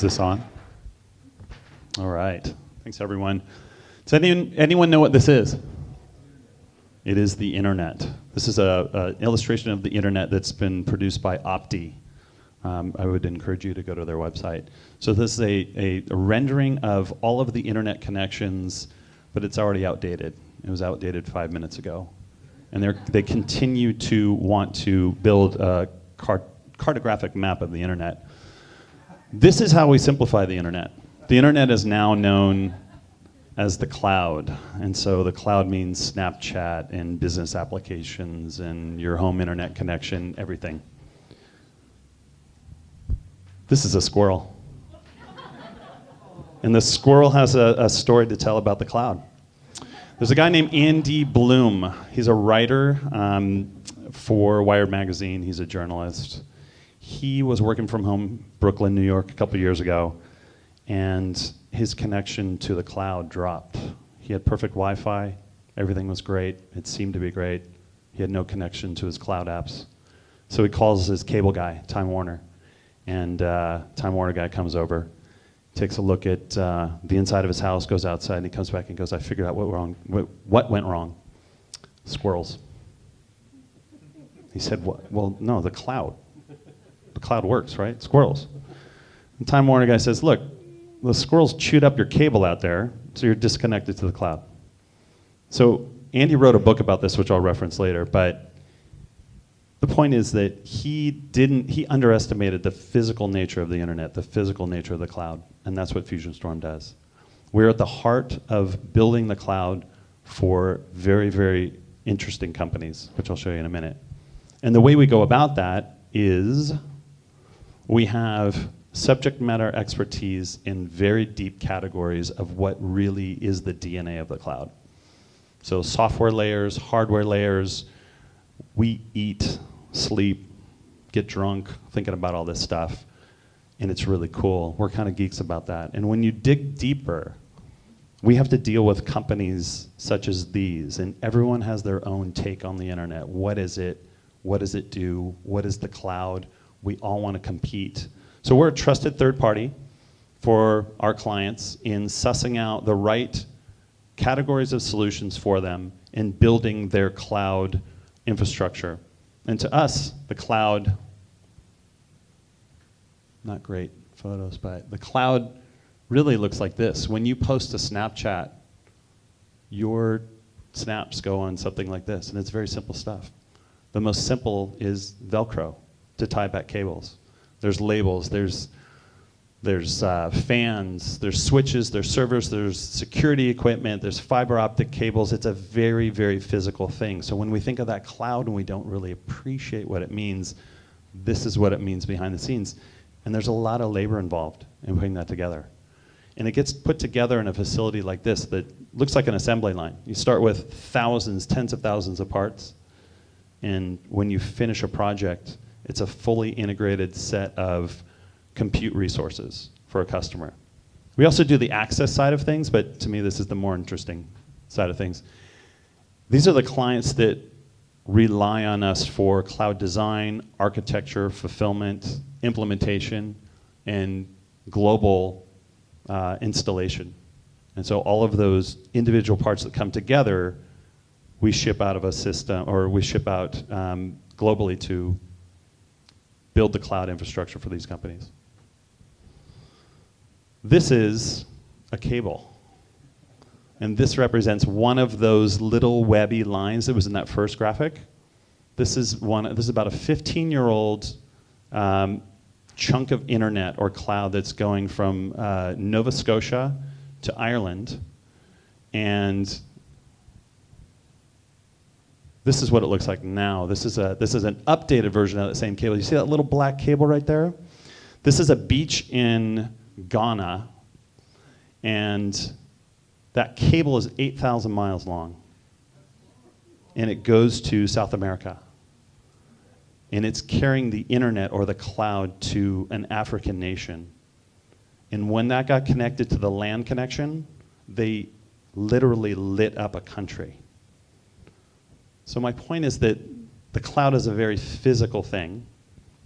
this on? All right. Thanks, everyone. Does anyone know what this is? It is the internet. This is an illustration of the internet that's been produced by Opti. I would encourage you to go to their website. So this is a rendering of all of the internet connections, but it's already outdated. It was outdated 5 minutes ago. And they continue to want to build a cartographic map of the internet. This is how we simplify the internet. The internet is now known as the cloud. And so the cloud means Snapchat and business applications and your home internet connection, everything. This is a squirrel. And the squirrel has a story to tell about the cloud. There's a guy named Andy Bloom. He's a writer for Wired Magazine. He's a journalist. He was working from home, Brooklyn, New York, a couple years ago, and his connection to the cloud dropped. He had perfect Wi-Fi. Everything was great. It seemed to be great. He had no connection to his cloud apps. So he calls his cable guy, Time Warner, and Time Warner guy comes over, takes a look at the inside of his house, goes outside, and he comes back and goes, I figured out what went wrong. Squirrels. He said, well, no, the cloud. The cloud works, right? Squirrels. And Time Warner guy says, look, the squirrels chewed up your cable out there, so you're disconnected to the cloud. So Andy wrote a book about this, which I'll reference later, but the point is that he underestimated the physical nature of the internet, the physical nature of the cloud, and that's what FusionStorm does. We're at the heart of building the cloud for very, very interesting companies, which I'll show you in a minute. And the way we go about that is we have subject matter expertise in very deep categories of what really is the DNA of the cloud. So software layers, hardware layers, we eat, sleep, get drunk thinking about all this stuff, and it's really cool. We're kind of geeks about that. And when you dig deeper, we have to deal with companies such as these, and everyone has their own take on the internet. What is it? What does it do? What is the cloud? We all want to compete. So we're a trusted third party for our clients in sussing out the right categories of solutions for them and building their cloud infrastructure. And to us, the cloud, not great photos, but the cloud really looks like this. When you post a Snapchat, your snaps go on something like this, and it's very simple stuff. The most simple is Velcro to tie back cables. There's labels, there's fans, there's switches, there's servers, there's security equipment, there's fiber optic cables. It's a very, very physical thing. So when we think of that cloud and we don't really appreciate what it means, this is what it means behind the scenes. And there's a lot of labor involved in putting that together. And it gets put together in a facility like this that looks like an assembly line. You start with thousands, tens of thousands of parts, and when you finish a project, it's a fully integrated set of compute resources for a customer. We also do the access side of things, but to me this is the more interesting side of things. These are the clients that rely on us for cloud design, architecture, fulfillment, implementation, and global installation. And so all of those individual parts that come together, we ship out of a system, or we ship out globally to build the cloud infrastructure for these companies. This is a cable. And this represents one of those little webby lines that was in that first graphic. This is about a 15-year-old chunk of internet or cloud that's going from Nova Scotia to Ireland. And this is what it looks like now. This is an updated version of that same cable. You see that little black cable right there? This is a beach in Ghana, and that cable is 8,000 miles long. And it goes to South America. And it's carrying the internet or the cloud to an African nation. And when that got connected to the LAN connection, they literally lit up a country. So my point is that the cloud is a very physical thing.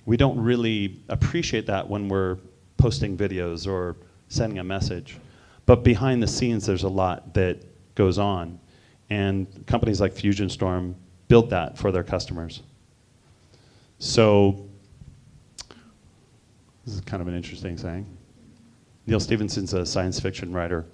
We don't really appreciate that when we're posting videos or sending a message. But behind the scenes, there's a lot that goes on. And companies like FusionStorm build that for their customers. So this is kind of an interesting thing. Neil Stephenson's a science fiction writer.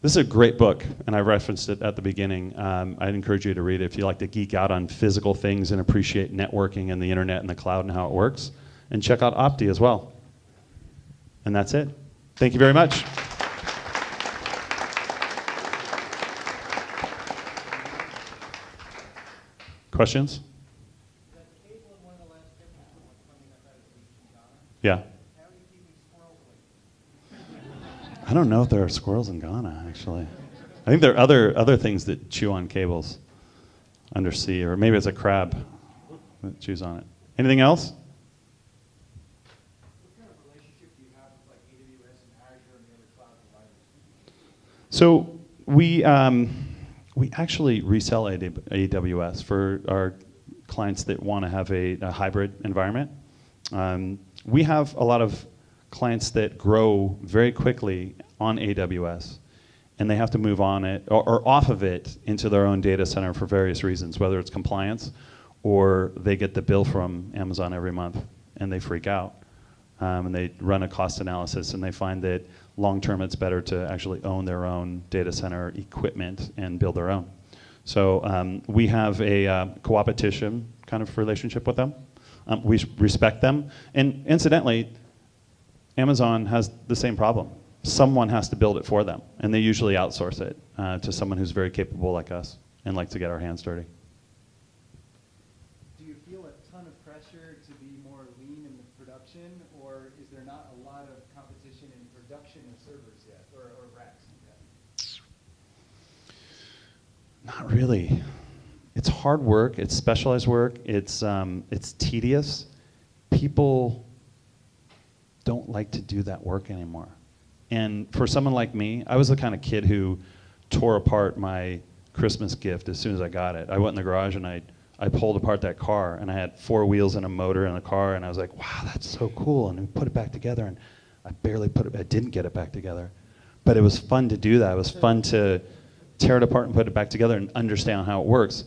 This is a great book, and I referenced it at the beginning. I'd encourage you to read it if you like to geek out on physical things and appreciate networking and the internet and the cloud and how it works. And check out Opti as well. And that's it. Thank you very much. Questions? Yeah. I don't know if there are squirrels in Ghana, actually. I think there are other things that chew on cables undersea, or maybe it's a crab that chews on it. Anything else? What kind of relationship do you have with like AWS and Azure and the other cloud providers? So we actually resell AWS for our clients that want to have a hybrid environment. We have a lot of clients that grow very quickly on AWS, and they have to move on it or off of it into their own data center for various reasons, whether it's compliance or they get the bill from Amazon every month and they freak out. And they run a cost analysis and they find that long term it's better to actually own their own data center equipment and build their own. So we have a co-opetition kind of relationship with them. We respect them. And incidentally, Amazon has the same problem. Someone has to build it for them, and they usually outsource it to someone who's very capable like us and like to get our hands dirty. Do you feel a ton of pressure to be more lean in the production, or is there not a lot of competition in production of servers yet, or racks yet? Not really. It's hard work. It's specialized work. It's tedious. People don't like to do that work anymore. And for someone like me, I was the kind of kid who tore apart my Christmas gift as soon as I got it. I went in the garage and I pulled apart that car, and I had 4 wheels and a motor in the car, and I was like, wow, that's so cool. And we put it back together, and I didn't get it back together. But it was fun to do that. It was fun to tear it apart and put it back together and understand how it works.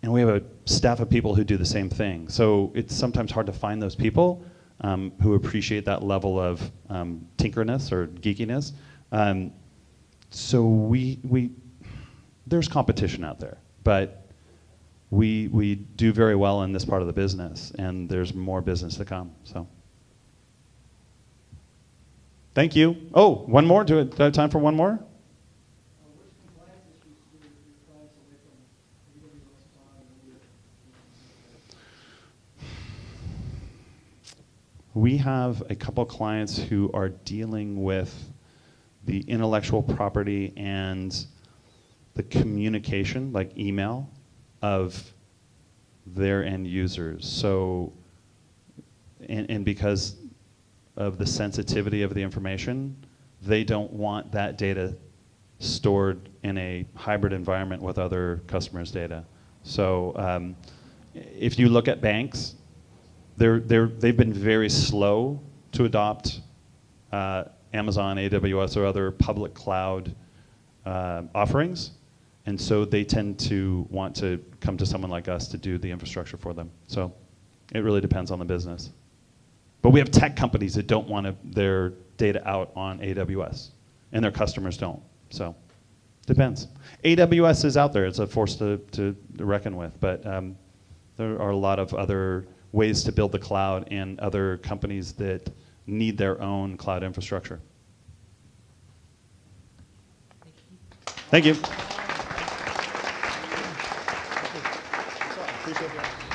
And we have a staff of people who do the same thing. So it's sometimes hard to find those people who appreciate that level of tinkerness or geekiness. So there's competition out there, but we do very well in this part of the business, and there's more business to come. So, thank you. Oh, one more. Do I have time for one more? Which compliance issues do your clients away from AWS Cloud and We have a couple clients who are dealing with the intellectual property and the communication, like email, of their end users. So, and because of the sensitivity of the information, they don't want that data stored in a hybrid environment with other customers' data. So if you look at banks, they've been very slow to adopt Amazon, AWS, or other public cloud offerings, and so they tend to want to come to someone like us to do the infrastructure for them. So it really depends on the business. But we have tech companies that don't want their data out on AWS, and their customers don't. So depends. AWS is out there. It's a force to reckon with, but there are a lot of other ways to build the cloud and other companies that need their own cloud infrastructure. Thank you. Appreciate it.